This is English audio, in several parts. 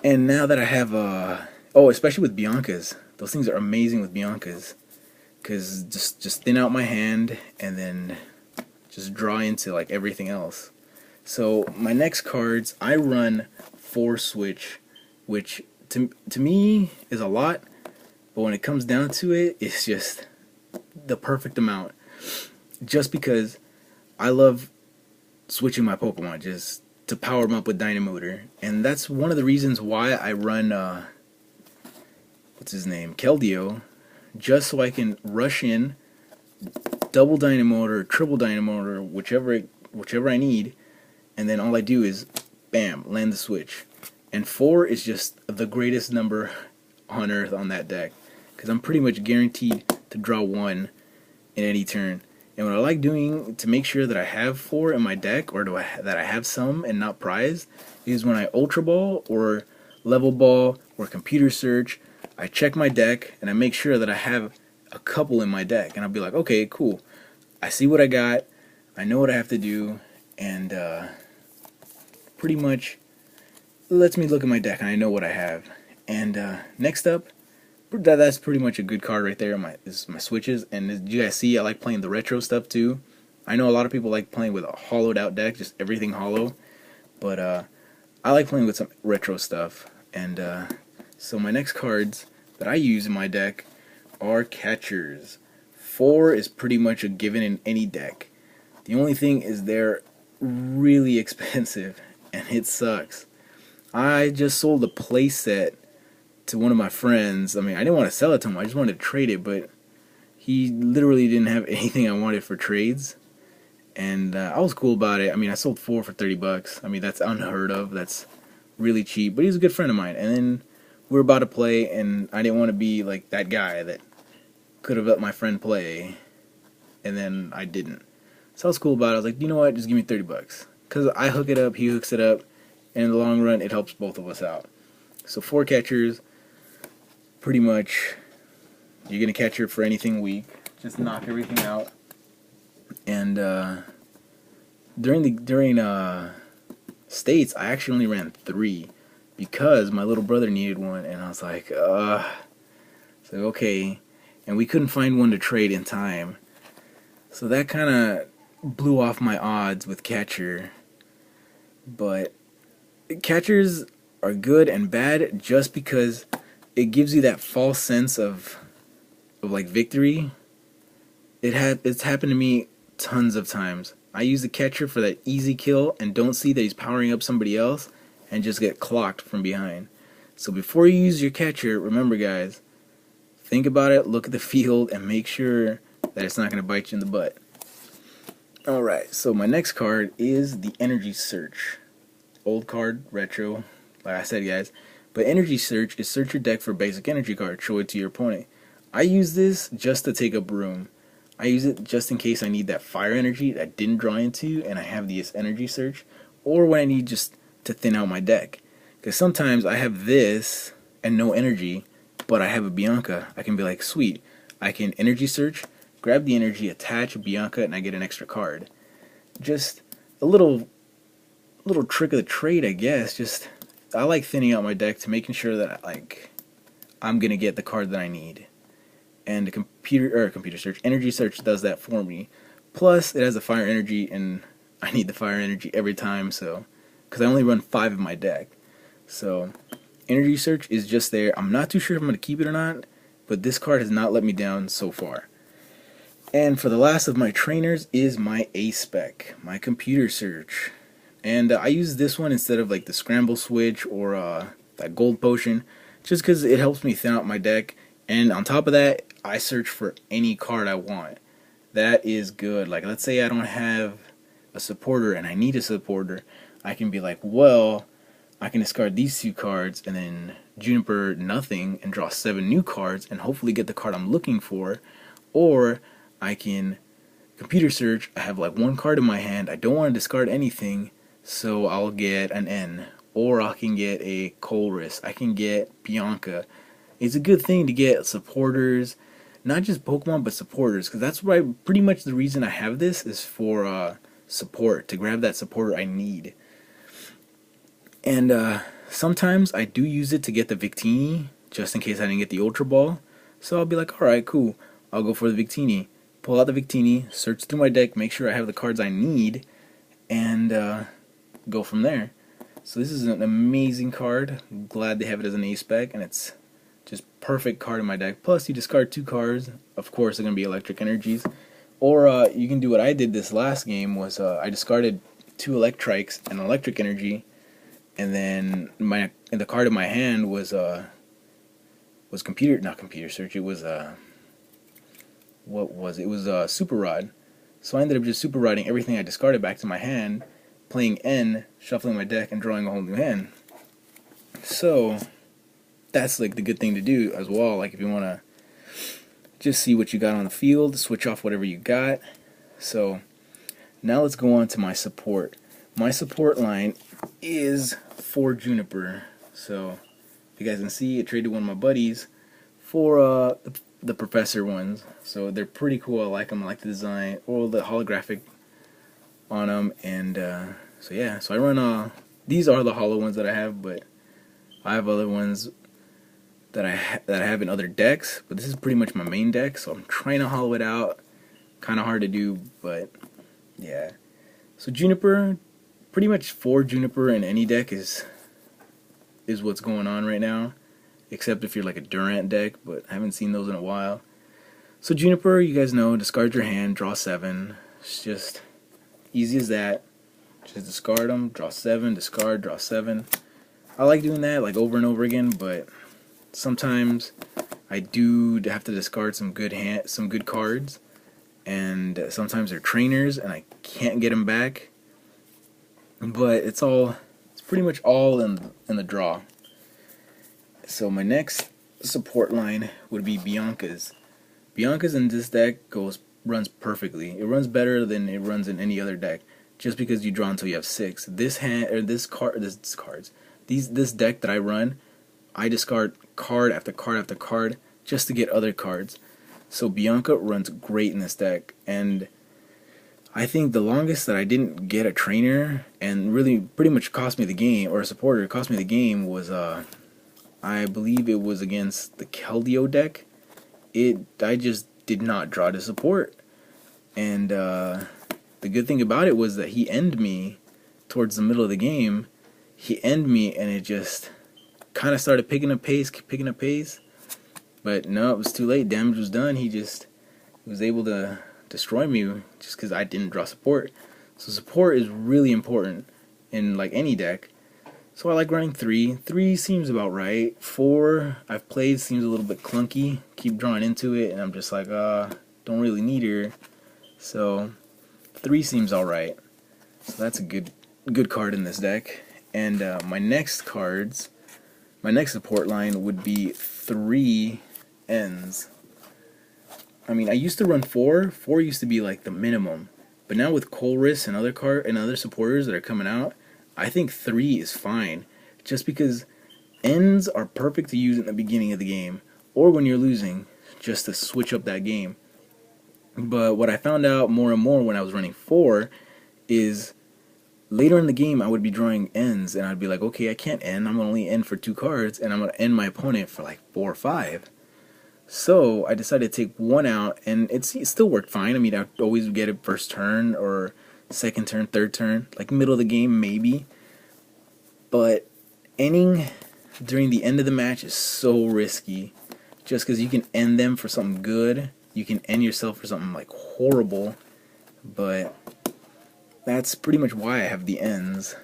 And now that I have oh, especially with Biancas, those things are amazing with Biancas, because just thin out my hand and then just draw into like everything else. So my next cards, I run 4 switch, which to me is a lot, but when it comes down to it, it's just the perfect amount. Just because I love switching my Pokemon just to power them up with Dynamotor, and that's one of the reasons why I run what's his name, Keldeo, just so I can rush in, double Dynamotor, triple Dynamotor, whichever I need, and then all I do is bam, land the switch. And 4 is just the greatest number on earth on that deck, because I'm pretty much guaranteed to draw 1 in any turn. And what I like doing to make sure that I have 4 in my deck, or that I have some and not prized, is when I Ultra Ball or Level Ball or Computer Search, I check my deck and I make sure that I have a couple in my deck. And I'll be like, okay, cool. I see what I got, I know what I have to do, and pretty much lets me look at my deck and I know what I have. And next up, that's pretty much a good card right there. Is my switches, and as you guys see, I like playing the retro stuff too. I know a lot of people like playing with a hollowed out deck, just everything hollow, but I like playing with some retro stuff. And so my next cards that I use in my deck are catchers. 4 is pretty much a given in any deck. The only thing is they're really expensive, and it sucks. I just sold a playset to one of my friends. I mean, I didn't want to sell it to him, I just wanted to trade it, but he literally didn't have anything I wanted for trades, and I was cool about it. I mean, I sold 4 for 30 bucks. I mean, that's unheard of. That's really cheap, but he's a good friend of mine. And then we were about to play, and I didn't want to be like that guy that could have let my friend play, and then I didn't. So I was cool about it. I was like, you know what, just give me 30 bucks. Because I hook it up, he hooks it up, and in the long run, it helps both of us out. So 4 catchers, pretty much, you're going to catcher for anything weak. Just knock everything out. And during states, I actually only ran 3 because my little brother needed one, and I was like, so okay. And we couldn't find one to trade in time. So that kind of blew off my odds with catcher. But catchers are good and bad just because it gives you that false sense of like victory. It's happened to me tons of times. I use the catcher for that easy kill and don't see that he's powering up somebody else and just get clocked from behind. So before you use your catcher, remember guys, think about it, look at the field, and make sure that it's not going to bite you in the butt. Alright, so my next card is the Energy Search. Old card, retro, like I said guys. But Energy Search is search your deck for basic energy cards, show it to your opponent. I use this just to take up room. I use it just in case I need that fire energy that I didn't draw into and I have this Energy Search, or when I need just to thin out my deck. Because sometimes I have this and no energy, but I have a Bianca. I can be like, sweet, I can Energy Search, grab the energy, attach Bianca, and I get an extra card. Just a little trick of the trade, I guess. Just I like thinning out my deck to making sure that I'm gonna get the card that I need. And the computer search, Energy Search does that for me. Plus, it has the fire energy, and I need the fire energy every time. So, because I only run 5 in my deck, so Energy Search is just there. I'm not too sure if I'm gonna keep it or not, but this card has not let me down so far. And for the last of my trainers is my A-Spec, my Computer Search. And I use this one instead of like the Scramble Switch or that Gold Potion, just because it helps me thin out my deck. And on top of that, I search for any card I want. That is good. Like, let's say I don't have a supporter and I need a supporter. I can be like, well, I can discard these 2 cards and then Juniper nothing and draw 7 new cards and hopefully get the card I'm looking for. Or I can Computer Search. I have like 1 card in my hand. I don't want to discard anything, so I'll get an N. Or I can get a Colress. I can get Bianca. It's a good thing to get supporters, not just Pokemon, but supporters, because that's why pretty much the reason I have this is for support, to grab that supporter I need. And Sometimes I do use it to get the Victini, just in case I didn't get the Ultra Ball. So I'll be like, alright, cool, I'll go for the Victini. Pull out the Victini, search through my deck, make sure I have the cards I need, and go from there. So this is an amazing card. I'm glad they have it as an A spec, and it's just perfect card in my deck. Plus, you discard 2 cards. Of course, they're going to be electric energies. Or you can do what I did this last game, was I discarded 2 electrics and an electric energy, and then the card in my hand was not computer search. It was what was it? It was super rod. So I ended up just super rodding everything I discarded back to my hand, playing N, shuffling my deck, and drawing a whole new hand. So that's like the good thing to do as well. Like if you want to just see what you got on the field, switch off whatever you got. So now let's go on to my support. My support line is for Juniper. So if you guys can see, I traded one of my buddies for the Professor ones. So they're pretty cool. I like them. I like the design, or the holographic on them. And so yeah, so I run these are the hollow ones that I have, but I have other ones that I have in other decks, but this is pretty much my main deck, so I'm trying to hollow it out. Kind of hard to do, but yeah. So Juniper, pretty much for Juniper in any deck is what's going on right now, except if you're like a Durant deck, but I haven't seen those in a while. So Juniper, you guys know, discard your hand, draw 7. It's just easy as that. Just discard them, draw 7, discard, draw 7. I like doing that like over and over again, but sometimes I do have to discard some good cards, and sometimes they're trainers and I can't get them back. But it's pretty much all in the draw. So my next support line would be Bianca's. Bianca's in this deck runs perfectly. It runs better than it runs in any other deck, just because you draw until you have 6. This deck that I run, I discard card after card after card just to get other cards. So Bianca runs great in this deck, and I think the longest that I didn't get a trainer and really pretty much cost me the game, or a supporter cost me the game, was I believe it was against the Keldeo deck. I just did not draw to support, and the good thing about it was that he ended me towards the middle of the game. He ended me, and it just kind of started picking up pace, but no, it was too late. Damage was done. He was able to destroy me just because I didn't draw support. So support is really important in like any deck. So I like running 3. 3 seems about right. 4 I've played seems a little bit clunky. Keep drawing into it, and I'm just like, don't really need her. So 3 seems alright. So that's a good card in this deck. And my next support line would be 3 Ns. I mean, I used to run 4. 4 used to be like the minimum, but now with Colress and other supporters that are coming out, I think 3 is fine. Just because Ns are perfect to use in the beginning of the game, or when you're losing, just to switch up that game. But what I found out more and more when I was running 4 is later in the game I would be drawing Ns, and I'd be like, okay, I can't end. I'm only end for 2 cards, and I'm gonna end my opponent for like 4 or 5. So I decided to take 1 out, and it still worked fine. I mean, I always get it first turn or second turn, third turn, like middle of the game maybe. But ending during the end of the match is so risky, just because you can end them for something good, you can end yourself for something like horrible. But that's pretty much why I have the ends,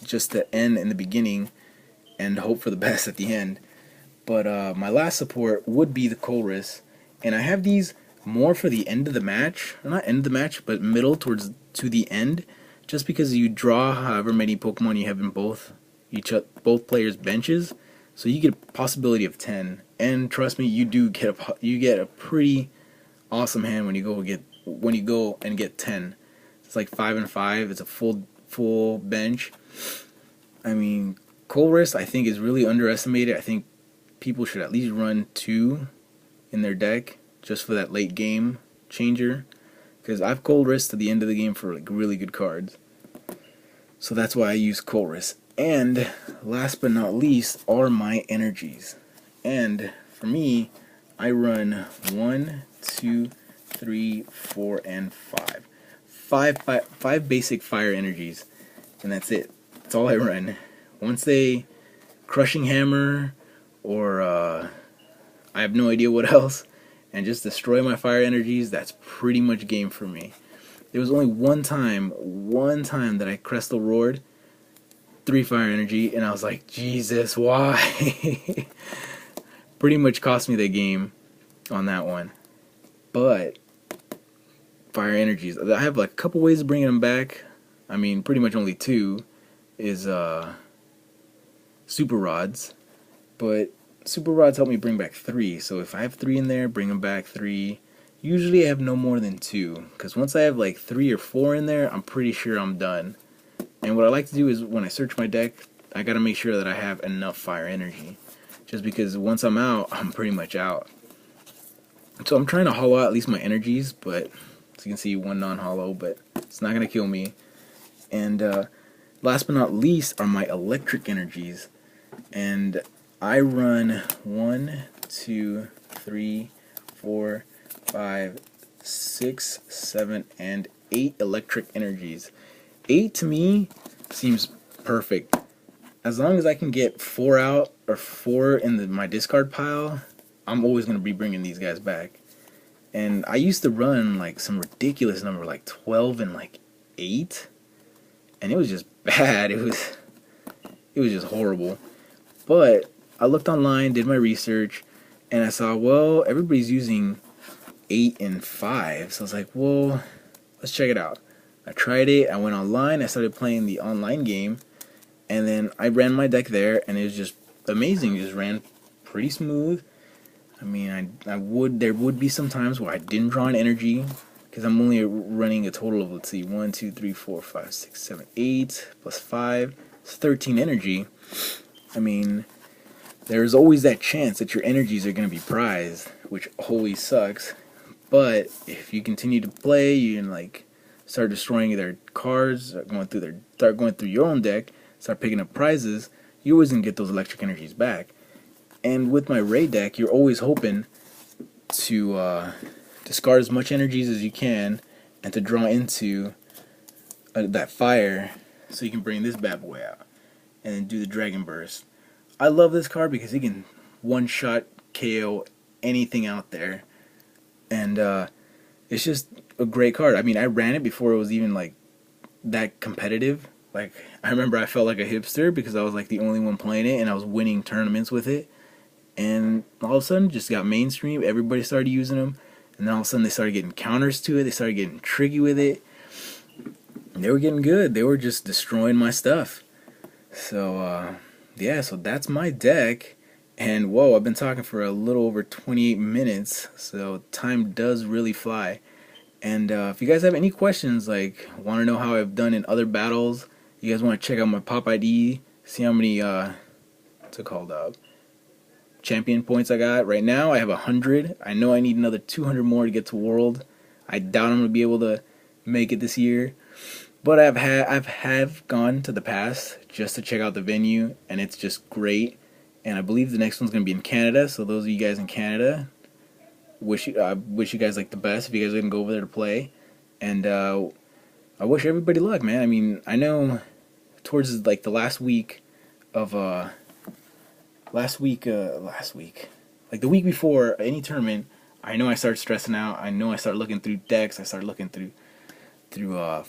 just to end in the beginning and hope for the best at the end. But my last support would be the Colress, and I have these more for the end of the match, or not end of the match, but middle to the end, just because you draw however many Pokemon you have in both players' benches, so you get a possibility of 10. And trust me, you get a pretty awesome hand when you go and get 10. It's like 5 and 5. It's a full bench. I mean, Colress I think is really underestimated. I think people should at least run 2 in their deck just for that late game changer, because I've Colress to the end of the game for like really good cards. So that's why I use Colress. And last but not least are my energies. And for me, I run 1, 2, 3, 4, and 5. Five basic fire energies, and that's it. That's all I run. Once they crushing hammer, or I have no idea what else, and just destroy my fire energies, that's pretty much game for me. There was only one time that I Crystal roared 3 fire energy, and I was like, Jesus, why? Pretty much cost me the game on that one. But fire energies, I have like a couple ways of bringing them back. I mean, pretty much only 2 is super rods, but super rods help me bring back 3. So if I have 3 in there, bring them back 3. Usually I have no more than 2, because once I have like 3 or 4 in there, I'm pretty sure I'm done. And what I like to do is when I search my deck, I gotta make sure that I have enough fire energy, just because once I'm out, I'm pretty much out. So I'm trying to hollow out at least my energies, but as you can see, 1 non-hollow, but it's not gonna kill me. And last but not least are my electric energies, and I run 1, 2, 3, 4, 5, 6, 7, and 8 electric energies. 8 to me seems perfect. As long as I can get 4 out, or 4 in my discard pile, I'm always going to be bringing these guys back. And I used to run like some ridiculous number, like 12 and like 8, and it was just bad. It was just horrible. But I looked online, did my research, and I saw, well, everybody's using 8 and 5, so I was like, well, let's check it out. I tried it, I went online, I started playing the online game, and then I ran my deck there, and it was just amazing. It just ran pretty smooth. I mean, there would be some times where I didn't draw an energy, because I'm only running a total of, let's see, 1, 2, 3, 4, 5, 6, 7, 8, plus 5, it's 13 energy. I mean, there's always that chance that your energies are going to be prized, which always sucks. But if you continue to play, you can like start destroying their cards, start going through your own deck, start picking up prizes, you always gonna get those electric energies back. And with my raid deck, you're always hoping to discard as much energies as you can and to draw into that fire, so you can bring this bad boy out and then do the Dragon Burst. I love this card because he can one-shot KO anything out there, and it's just a great card. I mean, I ran it before it was even like that competitive. Like, I remember I felt like a hipster because I was like the only one playing it, and I was winning tournaments with it. And all of a sudden, just got mainstream. Everybody started using them, and then all of a sudden they started getting counters to it. They started getting tricky with it. And they were getting good. They were just destroying my stuff. So yeah, so that's my deck. And whoa, I've been talking for a little over 28 minutes, so time does really fly. And if you guys have any questions, like want to know how I've done in other battles, you guys want to check out my pop ID, see how many what's it called, champion points I got. Right now I have 100. I know I need another 200 more to get to World. I doubt I'm gonna be able to make it this year, but I've gone to the past just to check out the venue, and it's just great. And I believe the next one's gonna be in Canada. So those of you guys in Canada, wish you guys like the best if you guys are gonna go over there to play. And I wish everybody luck, man. I mean, I know towards like the last week of last week, like the week before any tournament, I know I start stressing out. I know I start looking through decks. I start looking through forums.